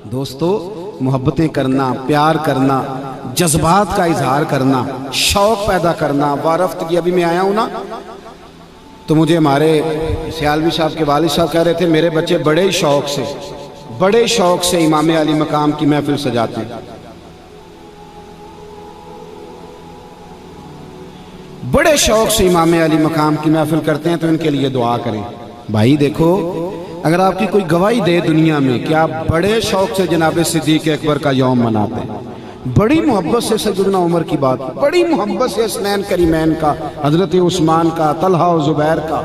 دوستو محبتیں کرنا، پیار کرنا، جذبات کا اظہار کرنا، شوق پیدا کرنا۔ وارفت کی ابھی میں آیا ہوں نا تو مجھے ہمارے سیالوی صاحب کے والد صاحب کہہ رہے تھے میرے بچے بڑے شوق سے امام علی مقام کی محفل سجاتے ہیں، بڑے شوق سے امام علی مقام کی محفل کرتے ہیں، تو ان کے لیے دعا کریں۔ بھائی دیکھو، اگر آپ کی کوئی گواہی دے دنیا میں کہ آپ بڑے شوق سے جناب صدیق اکبر کا یوم مناتے ہیں، بڑی محبت سے سیدنا عمر کی بات، بڑی محبت سے حسنین کریمین کا، حضرت عثمان کا، طلحہ و زبیر کا،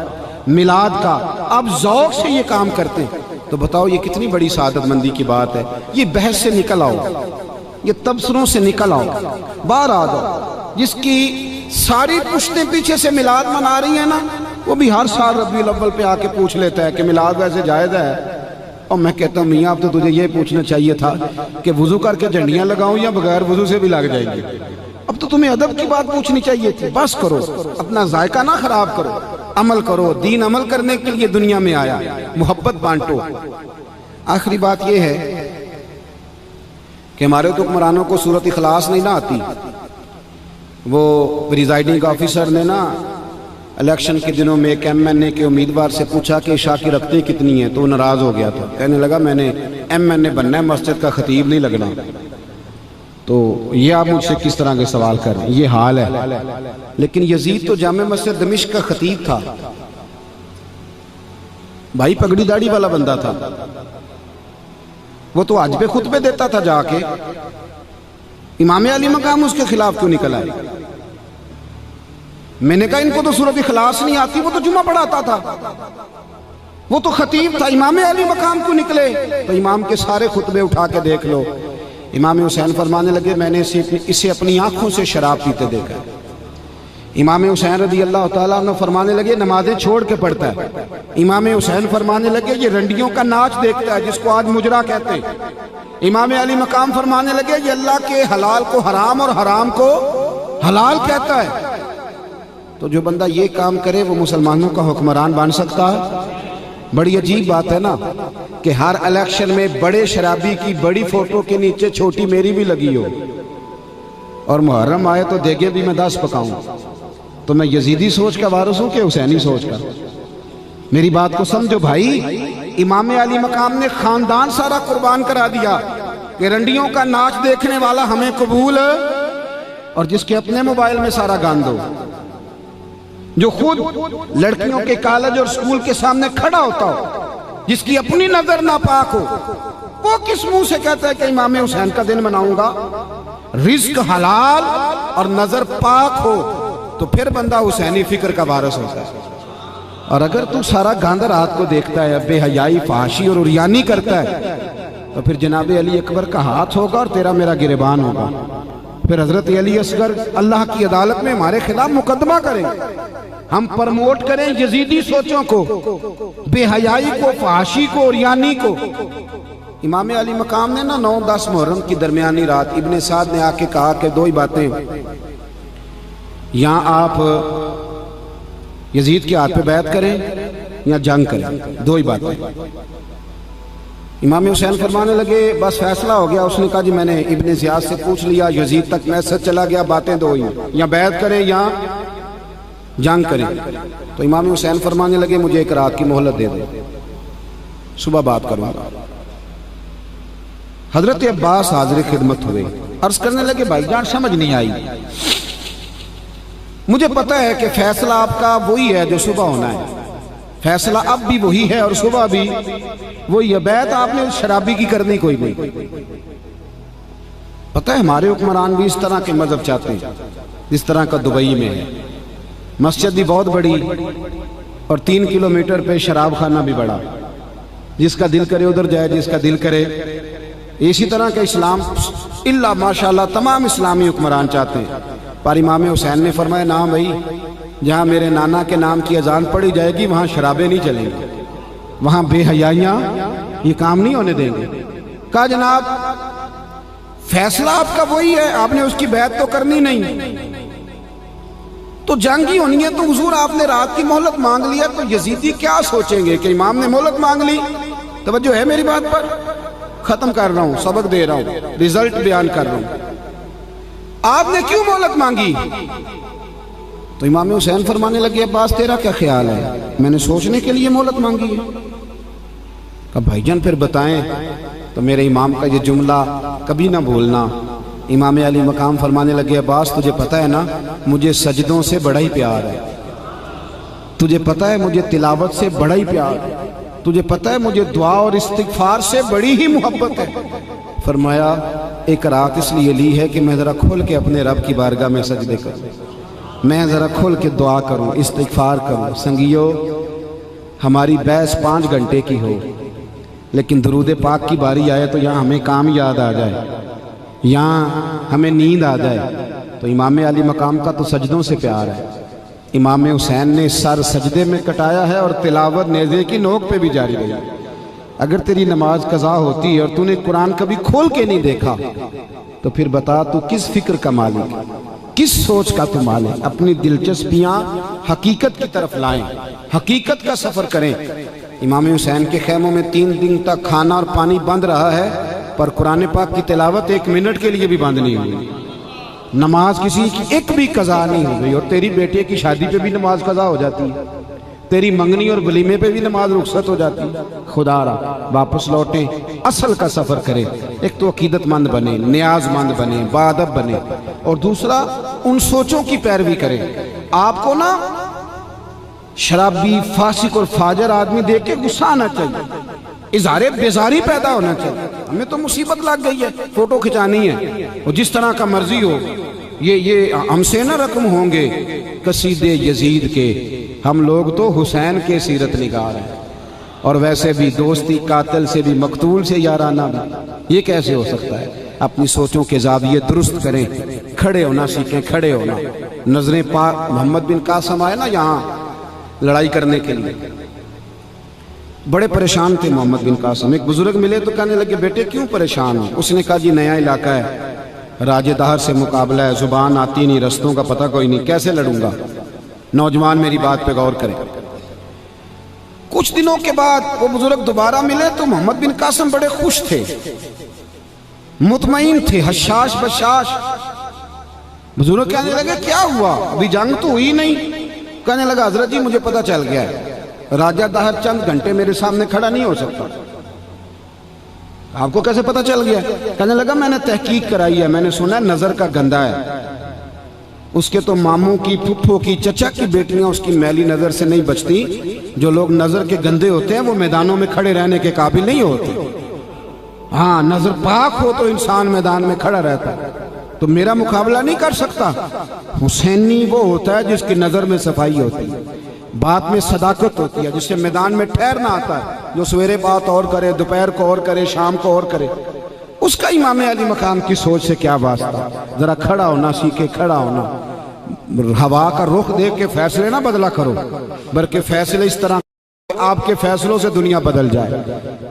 میلاد کا، آپ ذوق سے یہ کام کرتے ہیں، تو بتاؤ یہ کتنی بڑی سعادت مندی کی بات ہے۔ یہ بحث سے نکل آؤ، یہ تبصروں سے نکل آؤ، باہر آ جاؤ۔ جس کی ساری پشتیں پیچھے سے میلاد منا رہی ہیں نا، وہ بھی ہر سال ربیع الاول پہ آ کے پوچھ لیتا ہے کہ میلاد ویسے جائز ہے؟ اور میں کہتا ہوں میاں اب تو تجھے یہ پوچھنا چاہیے تھا کہ وضو کر کے جھنڈیاں لگاؤں یا بغیر وضو سے بھی لگ جائیں گے؟ اب تو تمہیں ادب کی بات پوچھنی چاہیے تھی۔ بس کرو، اپنا ذائقہ نہ خراب کرو، عمل کرو۔ دین عمل کرنے کے لیے دنیا میں آیا، محبت بانٹو۔ آخری بات یہ ہے کہ ہمارے تو حکمرانوں کو سورۃ اخلاص نہیں نہ آتی۔ وہ پریزائڈنگ آفیسر نے نا الیکشن کے دنوں میں ایک ایم این اے کے امیدوار سے پوچھا کہ عشاء کی رکعتیں کتنی ہیں، تو وہ ناراض ہو گیا تھا، کہنے لگا میں نے ایم این اے بننا ہے، مسجد کا خطیب نہیں لگنا۔ تو یہ آپ مجھ سے کس طرح کے سوال کر رہے ہیں؟ یہ حال ہے۔ لیکن یزید تو جامع مسجد دمشق کا خطیب تھا، بھائی پگڑی داڑھی والا بندہ تھا، وہ تو حج پہ خطبے دیتا تھا جا کے۔ امام علی مقام اس کے خلاف کیوں نکل آئے؟ میں نے کہا ان کو تو سورۃ اخلاص نہیں آتی، وہ تو جمعہ پڑھاتا تھا، وہ تو خطیب تھا، امام علی مقام کیوں نکلے؟ تو امام کے سارے خطبے اٹھا کے دیکھ لو۔ امام حسین فرمانے لگے میں نے اسے اپنی آنکھوں سے شراب پیتے دیکھا۔ امام حسین رضی اللہ تعالیٰ عنہ فرمانے لگے نمازیں چھوڑ کے پڑھتا ہے۔ امام حسین فرمانے لگے یہ رنڈیوں کا ناچ دیکھتا ہے جس کو آج مجرا کہتے ہیں۔ امام علی مقام فرمانے لگے یہ اللہ کے حلال کو حرام اور حرام کو حلال کہتا ہے۔ تو جو بندہ یہ کام کرے وہ مسلمانوں کا حکمران بن سکتا ہے؟ بڑی عجیب بات ہے نا کہ ہر الیکشن میں بڑے شرابی کی بڑی فوٹو کے نیچے چھوٹی میری بھی لگی ہو، اور محرم آئے تو دیگے بھی میں 10 پکاؤں۔ تو میں یزیدی سوچ کا وارث ہوں کہ حسینی سوچ کا؟ میری بات کو سمجھو بھائی، امام علی مقام نے خاندان سارا قربان کرا دیا کہ رنڈیوں کا ناچ دیکھنے والا ہمیں قبول، اور جس کے اپنے موبائل میں سارا گاندو، جو خود لڑکیوں کے کالج اور سکول کے سامنے کھڑا ہوتا ہو، جس کی اپنی نظر ناپاک ہو، وہ کس منہ سے کہتا ہے کہ امام حسین کا دن مناؤں گا؟ رزق حلال اور نظر پاک ہو تو پھر بندہ حسینی فکر کا وارث ہوتا ہے۔ اور اگر تو سارا گاند رات کو دیکھتا ہے، بے حیائی، فحاشی اور عریانی کرتا ہے، تو پھر جناب علی اکبر کا ہاتھ ہوگا اور تیرا میرا گریبان ہوگا۔ پھر حضرت علی اصغر اللہ کی عدالت میں ہمارے خلاف مقدمہ کریں، ہم پرموٹ کریں یزیدی سوچوں کو، بے حیائی کو، فحاشی کو، عریانی کو۔ امام علی مقام نے نا 9-10 محرم کی درمیانی رات ابن سعد نے آ کے کہا کہ 2 ہی باتیں، یا آپ یزید کے ہاتھ پہ بیعت کریں یا جنگ کریں، 2 ہی باتیں۔ امام حسین فرمانے لگے بس فیصلہ ہو گیا۔ اس نے کہا جی میں نے ابن زیاد سے پوچھ لیا، یزید تک میسج چلا گیا، باتیں 2 ہی، یا بیعت کریں یا جنگ کریں۔ تو امام حسین فرمانے لگے مجھے 1 رات کی مہلت دے دیں، صبح بات کروں گا۔ حضرت عباس حاضر خدمت ہوئے، عرض کرنے لگے بھائی جان سمجھ نہیں آئی، مجھے پتہ ہے کہ فیصلہ آپ کا وہی ہے جو صبح ہونا ہے، فیصلہ اب بھی وہی ہے اور صبح بھی وہی ہے، بیعت آپ نے شرابی کی کرنی کوئی نہیں۔ پتہ ہے ہمارے حکمران بھی اس طرح کے مذہب چاہتے ہیں جس طرح کا دبئی میں ہے، مسجد بھی بہت بڑی اور 3 کلومیٹر پہ شراب خانہ بھی بڑا، جس کا دل کرے ادھر جائے، جس کا دل کرے۔ اسی طرح کا اسلام اللہ ماشاءاللہ تمام اسلامی حکمران چاہتے ہیں، پر امام حسین نے فرمایا نا بھائی، جہاں میرے نانا کے نام کی اذان پڑھی جائے گی وہاں شرابیں نہیں چلیں گی، وہاں بے حیائیاں یہ کام نہیں ہونے دیں گے۔ کہا جناب فیصلہ آپ کا وہی ہے، آپ نے اس کی بیعت تو کرنی نہیں، تو جنگ ہی ہونی ہے، تو حضور آپ نے رات کی مہلت مانگ لیا، تو یزیدی کیا سوچیں گے کہ امام نے مہلت مانگ لی؟ توجہ ہے میری بات پر؟ ختم کر رہا ہوں، سبق دے رہا ہوں، رزلٹ بیان کر رہا ہوں۔ آپ نے کیوں مہلت مانگی؟ تو امام حسین فرمانے لگے عباس تیرا کیا خیال ہے؟ میں نے سوچنے کے لیے مہلت مانگی ہے۔ کہا بھائی جان پھر بتائیں۔ تو میرے امام کا یہ جملہ کبھی نہ بھولنا۔ امام علی مقام فرمانے لگے عباس تجھے پتہ ہے نا مجھے سجدوں سے بڑا ہی پیار ہے، تجھے پتہ ہے مجھے تلاوت سے بڑا ہی پیار ہے، تجھے پتہ ہے مجھے دعا اور استغفار سے بڑی ہی محبت ہے۔ فرمایا ایک رات اس لیے لی ہے کہ میں ذرا کھل کے اپنے رب کی بارگاہ میں سجدے کروں، میں ذرا کھل کے دعا کروں، استغفار کروں۔ سنگیو ہماری بحث 5 گھنٹے کی ہو لیکن درود پاک کی باری آئے تو یہاں ہمیں کام یاد آ جائے، یہاں ہمیں نیند آ جائے۔ تو امام علی مقام کا تو سجدوں سے پیار ہے۔ امام حسین نے سر سجدے میں کٹایا ہے اور تلاوت نیزے کی نوک پہ بھی جاری رہی۔ اگر تیری نماز قضا ہوتی ہے اور تو نے قرآن کبھی کھول کے نہیں دیکھا تو پھر بتا تو کس فکر کا مالک، کس سوچ کا تو مالک؟ اپنی دلچسپیاں حقیقت کی طرف لائیں، حقیقت کا سفر کریں۔ امام حسین کے خیموں میں 3 دن تک کھانا اور پانی بند رہا ہے پر قرآن پاک کی تلاوت 1 منٹ کے لیے بھی بند نہیں ہوئی، نماز کسی کی ایک بھی قضا نہیں ہو گئی۔ اور تیری بیٹے کی شادی پہ بھی نماز قضا ہو جاتی ہے، تیری منگنی اور ولیمے پہ بھی نماز رخصت ہو جاتی ہے۔ خدا را واپس لوٹیں، اصل کا سفر کریں۔ ایک تو عقیدت مند بنے، نیاز مند بنے، باادب بنے، اور دوسرا ان سوچوں کی پیروی کریں۔ آپ کو نا شرابی، فاسق اور فاجر آدمی دیکھ کے غصہ آنا چاہیے، اظہار بیزاری پیدا ہونا چاہیے۔ ہمیں تو مصیبت لگ گئی ہے، فوٹو کھچانی ہے اور جس طرح کا مرضی ہو، یہ ہم سے نہ رقم ہوں گے قصیدے یزید کے، ہم لوگ تو حسین کے سیرت نگار ہیں۔ اور ویسے بھی دوستی قاتل سے بھی، مقتول سے یارانہ بھی، یہ کیسے ہو سکتا ہے؟ اپنی سوچوں کے زاویے درست کریں، کھڑے ہونا سیکھیں، کھڑے ہونا۔ نظریں پاک محمد بن قاسم آئے نا یہاں لڑائی کرنے کے لیے، بڑے پریشان تھے محمد بن قاسم۔ ایک بزرگ ملے تو کہنے لگے بیٹے کیوں پریشان ہو؟ اس نے کہا جی نیا علاقہ ہے، راج دہر سے مقابلہ ہے، زبان آتی نہیں، رستوں کا پتہ کوئی نہیں، کیسے لڑوں گا؟ نوجوان میری بات پہ غور کریں۔ کچھ دنوں کے بعد وہ بزرگ دوبارہ ملے تو محمد بن قاسم بڑے خوش تھے، مطمئن تھے، حشاش بشاش۔ بزرگ کہنے لگے کیا ہوا؟ ابھی جنگ تو ہوئی نہیں۔ کہنے لگا حضرت جی مجھے پتہ چل گیا ہے، راجہ دہر چند گھنٹے میرے سامنے کھڑا نہیں ہو سکتا۔ آپ کو کیسے پتہ چل گیا؟ کہنے لگا میں نے تحقیق کرائی ہے، میں نے سنا ہے نظر کا گندہ ہے، اس کے تو ماموں کی، پھپھو کی، چچا کی بیٹیاں اس کی میلی نظر سے نہیں بچتی۔ جو لوگ نظر کے گندے ہوتے ہیں وہ میدانوں میں کھڑے رہنے کے قابل نہیں ہوتے۔ ہاں نظر پاک ہو تو انسان میدان میں کھڑا رہتا ہے۔ تو میرا مقابلہ نہیں کر سکتا۔ حسینی وہ ہوتا ہے جس کی نظر میں صفائی ہوتی ہے، بات میں صداقت ہوتی ہے، جس سے میدان میں ٹھہرنا آتا ہے، جو سویرے بات اور کرے، دوپہر کو اور کرے، شام کو اور کرے۔ اس کا امام علی مقام کی سوچ سے کیا واسطہ؟ ذرا کھڑا ہونا سیکھے، کھڑا ہونا۔ ہوا کا رخ دیکھ کے فیصلے نہ بدلا کرو، بلکہ فیصلے اس طرح آپ کے فیصلوں سے دنیا بدل جائے۔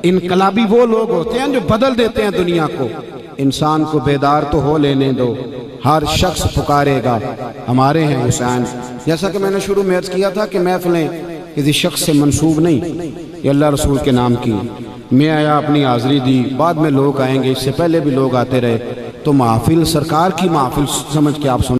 انقلابی وہ لوگ ہوتے ہیں جو بدل دیتے ہیں دنیا کو۔ انسان کو بیدار تو ہو لینے دو، ہر شخص پکارے گا ہمارے ہیں حسین۔ جیسا کہ میں نے شروع میں عرض کیا تھا کہ محفلیں کسی شخص سے منسوب نہیں، یہ اللہ رسول کے نام کی۔ میں آیا، اپنی حاضری دی، بعد میں لوگ آئیں گے، اس سے پہلے بھی لوگ آتے رہے، تو محفل سرکار کی محفل سمجھ کے آپ سن